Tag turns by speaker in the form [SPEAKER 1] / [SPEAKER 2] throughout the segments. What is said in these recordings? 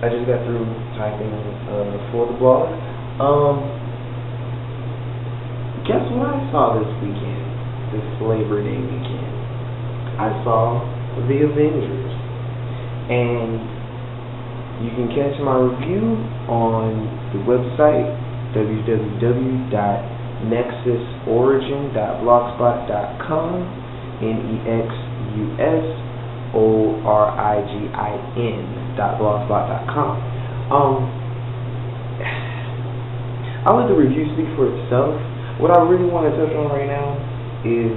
[SPEAKER 1] I just got through typing for the blog. Guess what I saw this weekend? This Labor Day weekend. I saw The Avengers. And you can catch my review on the website www.nexusorigin.blogspot.com nexusorigin.blogspot.com. I'll let the review speak for itself. What I really want to touch on right now is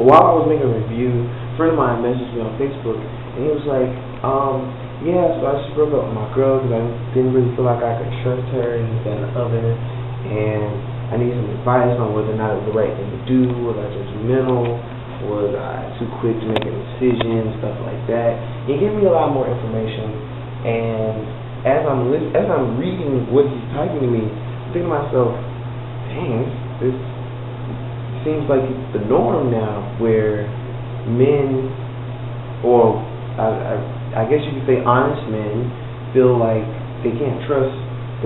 [SPEAKER 1] while I was making a review, a friend of mine messaged me on Facebook, and he was like, yeah, so I just broke up with my girl because I didn't really feel like I could trust her and this, that, and the other, and I need some advice on whether or not it was the right thing to do. Was I judgmental? Was I too quick to make a decision? Stuff like that. He gave me a lot more information, and as I'm reading what he's typing to me, I'm thinking to myself, dang, this seems like it's the norm now, where men, or I guess you could say honest men, feel like they can't trust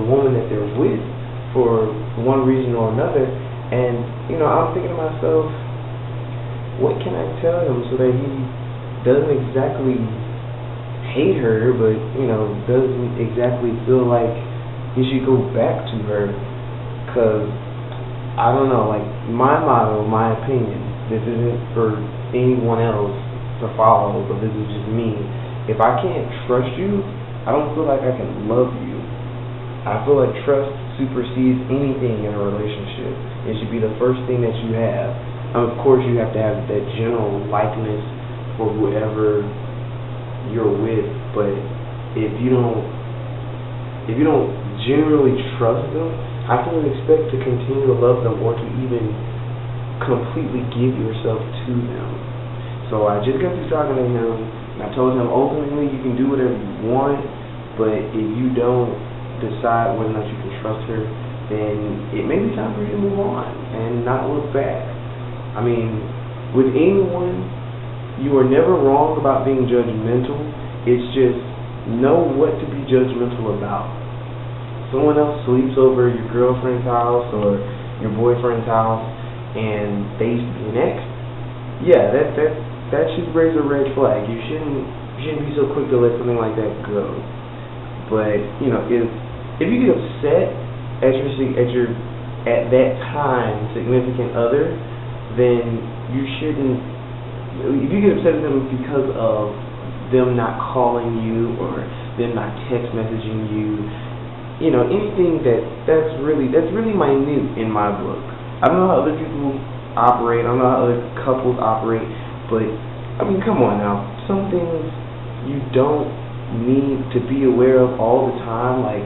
[SPEAKER 1] the woman that they're with for one reason or another. And, I'm thinking to myself, what can I tell him so that he doesn't exactly hate her, but, doesn't exactly feel like he should go back to her? Because, I don't know, like, my motto, my opinion, this isn't for anyone else to follow, but this is just me. If I can't trust you, I don't feel like I can love you. I feel like trust supersedes anything in a relationship. It should be the first thing that you have. Of course, you have to have that general likeness for whoever you're with, but if you don't generally trust them, how can you expect to continue to love them or to even completely give yourself to them? So I just got through talking to him, and I told him ultimately you can do whatever you want, but if you don't decide whether or not you can trust her, then it may be time for you to move on and not look back. I mean, with anyone, you are never wrong about being judgmental. It's just know what to be judgmental about. Someone else sleeps over your girlfriend's house or your boyfriend's house and they be next. Yeah, that should raise a red flag. You shouldn't be so quick to let something like that go. But if you get upset at that time significant other, then you shouldn't. If you get upset at them because of them not calling you or them not text messaging you, anything that's really minute in my book. I don't know how other people operate. I don't know how other couples operate, but I mean, come on now. Some things you don't need to be aware of all the time, like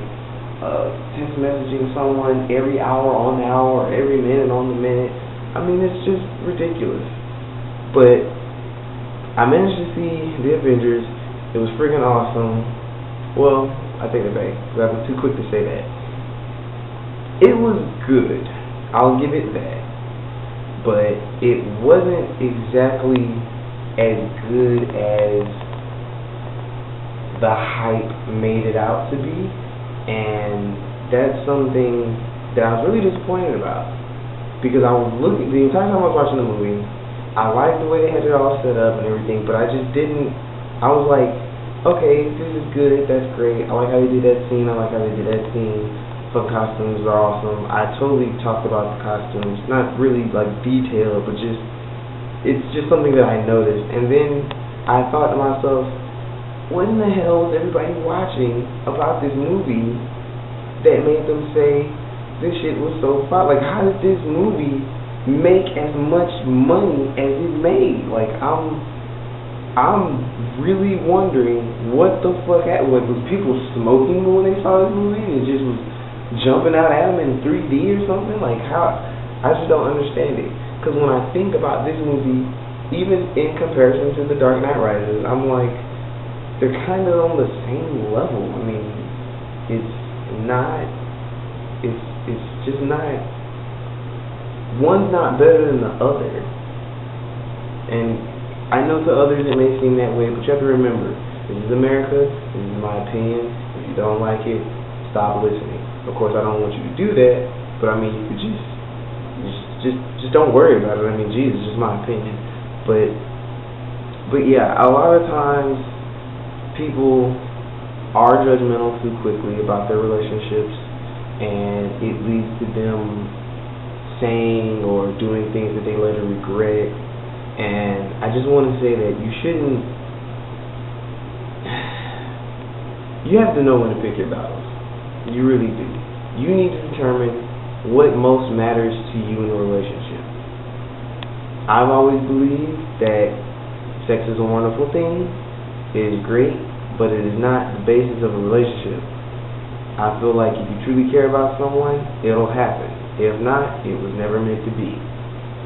[SPEAKER 1] text messaging someone every hour on the hour or every minute on the minute. I mean, it's just ridiculous. But I managed to see The Avengers. It was freaking awesome. Well, I take it back because I'm too quick to say that. It was good. I'll give it that. But it wasn't exactly as good as the hype made it out to be. And that's something that I was really disappointed about. Because I was looking, the entire time I was watching the movie, I liked the way they had it all set up and everything, but I just didn't, I was like, okay, this is good, that's great, I like how they did that scene, I like how they did that scene, some costumes are awesome. I totally talked about the costumes, not really like detailed, but just, it's just something that I noticed. And then I thought to myself, what in the hell is everybody watching about this movie that made them say, this shit was so fun? Like, how did this movie make as much money as it made? Like, I'm really wondering what the fuck happened. Was people smoking when they saw this movie? And it just was jumping out at them in 3D or something? Like, how? I just don't understand it. Because when I think about this movie, even in comparison to The Dark Knight Rises, I'm like, they're kind of on the same level. I mean, it's just not, one's not better than the other. And I know to others it may seem that way, but you have to remember, This is America. This is my opinion. If you don't like it, stop listening. Of course, I don't want you to do that, but I mean, you could just don't worry about it. I mean, Jesus, just my opinion. But yeah, a lot of times people are judgmental too quickly about their relationships, and it leads to them saying or doing things that they later regret. And I just want to say that you have to know when to pick your battles. You really do. You need to determine what most matters to you in a relationship. I've always believed that sex is a wonderful thing, it is great, but it is not the basis of a relationship. I feel like if you truly care about someone, it'll happen. If not, it was never meant to be.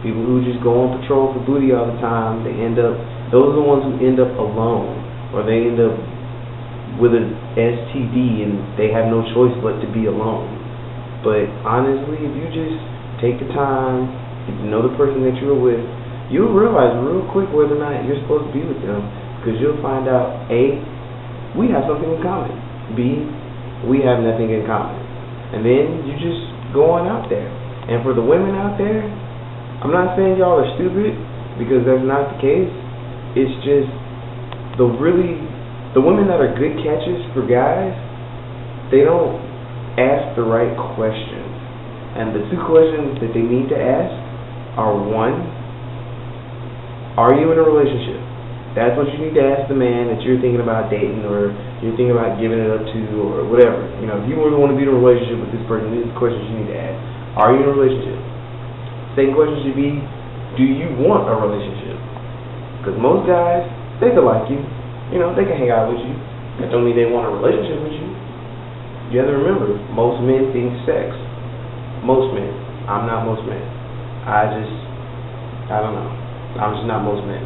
[SPEAKER 1] People who just go on patrol for booty all the time, those are the ones who end up alone, or they end up with an STD and they have no choice but to be alone. But honestly, if you just take the time, get to know the person that you're with, you'll realize real quick whether or not you're supposed to be with them, because you'll find out, A, we have something in common, B, we have nothing in common. And then you just go on out there. And for the women out there, I'm not saying y'all are stupid, because that's not the case. It's just the women that are good catches for guys, they don't ask the right questions. And the two questions that they need to ask are, one, are you in a relationship? That's what you need to ask the man that you're thinking about dating, or you're thinking about giving it up to, or whatever. You know, if you really want to be in a relationship with this person, these are the questions you need to ask. Are you in a relationship? Second question should be, do you want a relationship? Because most guys, they could like you. You know, they can hang out with you. That don't mean they want a relationship with you. You have to remember, most men think sex. Most men. I'm not most men. I don't know. I'm just not most men.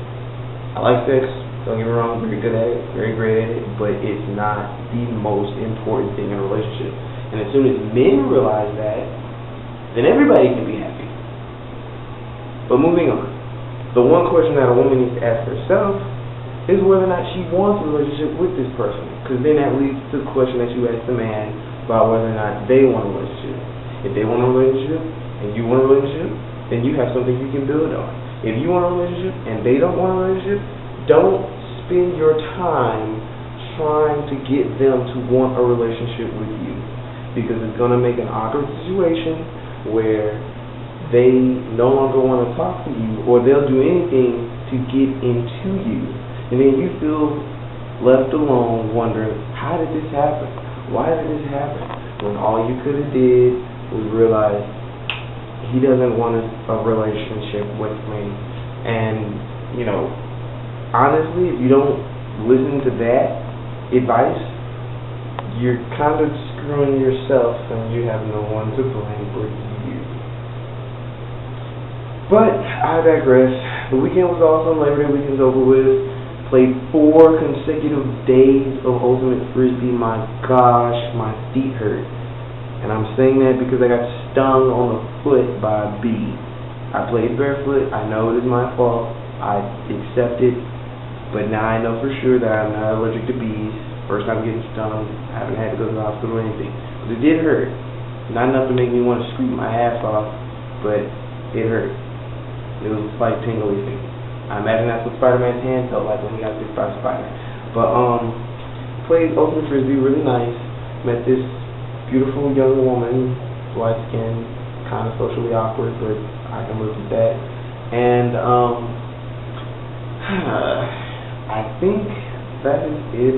[SPEAKER 1] I like sex, don't get me wrong, very good at it, very great at it, but it's not the most important thing in a relationship. And as soon as men realize that, then everybody can be happy. But moving on, the one question that a woman needs to ask herself is whether or not she wants a relationship with this person, because then that leads to the question that you ask the man about whether or not they want a relationship. If they want a relationship and you want a relationship, then you have something you can build on. If you want a relationship and they don't want a relationship, don't spend your time trying to get them to want a relationship with you, because it's going to make an awkward situation where they no longer want to talk to you, or they'll do anything to get into you, and then you feel left alone wondering, how did this happen? Why did this happen? When all you could have did was realize he doesn't want a relationship with me. And, you know, honestly, if you don't listen to that advice, you're kind of screwing yourself, and you have no one to blame but you. But I digress. The weekend was awesome. Labor Day weekend's over with. Played 4 consecutive days of Ultimate Frisbee. My gosh, my feet hurt. And I'm saying that because I got stung on the foot by a bee. I played barefoot. I know it is my fault. I accept it. But now I know for sure that I'm not allergic to bees. First time getting stung. I haven't had to go to the hospital or anything. But it did hurt. Not enough to make me want to scream my ass off, but it hurt. It was a slight tingly thing. I imagine that's what Spider-Man's hand felt like when he got bit by a spider. But played Ultimate Frisbee, really nice. Met this beautiful young woman, light skinned, kind of socially awkward, but I can live with that. And I think that is it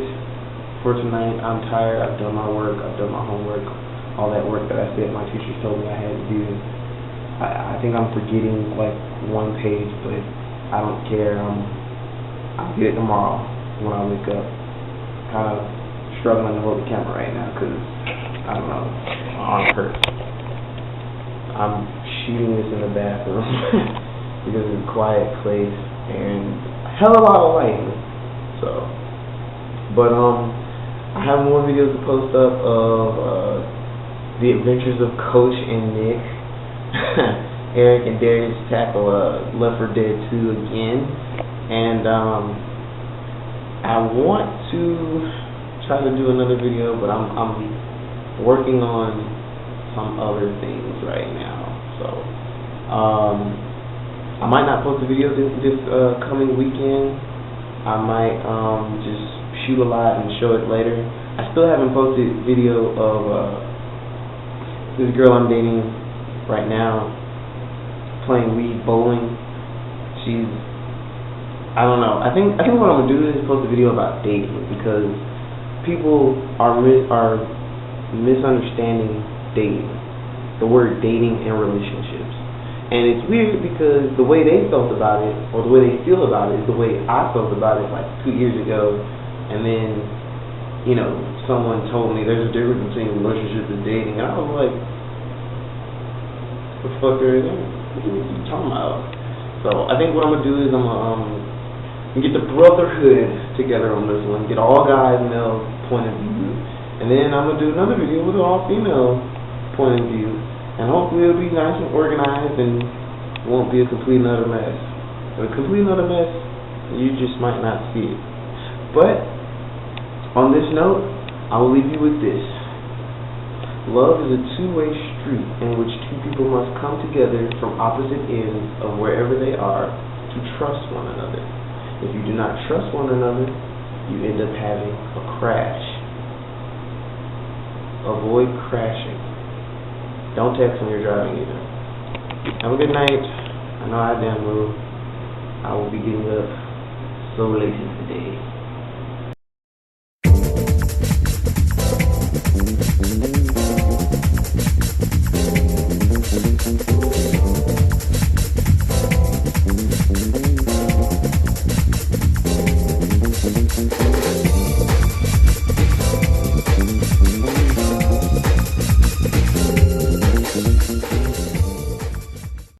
[SPEAKER 1] for tonight. I'm tired. I've done my work. I've done my homework. All that work that I said my teachers told me I had to do. I think I'm forgetting like one page, but I don't care. I'll get it tomorrow when I wake up. Kind of struggling to hold the camera right now because, I don't know, my arm hurts. I'm shooting this in the bathroom because it's a quiet place and a hell of a lot of lighting. So, but I have more videos to post up of the adventures of Coach and Nick. Eric and Darius tackle Left 4 Dead 2 again, and I want to try to do another video, but I'm working on some other things right now. So I might not post a video this coming weekend. I might just shoot a lot and show it later. I still haven't posted video of this girl I'm dating right now playing Wii bowling. I don't know. I think what I'm gonna do is post a video about dating, because people are misunderstanding dating, the word dating and relationships. And it's weird because the way they felt about it, or the way they feel about it, is the way I felt about it like 2 years ago. And then, you know, someone told me there's a difference between relationships and dating. And I was like, what the fuck are you talking about? So I think what I'm going to do is I'm going to get the brotherhood together on this one, get all guys, male point of view. And then I'm going to do another video with an all-female point of view. And hopefully it'll be nice and organized and won't be a complete and utter mess. If a complete and utter mess, you just might not see it. But on this note, I will leave you with this. Love is a two-way street in which two people must come together from opposite ends of wherever they are to trust one another. If you do not trust one another, you end up having a crash. Avoid crashing. Don't text when you're driving either. Have a good night. I know I damn will. I will be getting up so late today.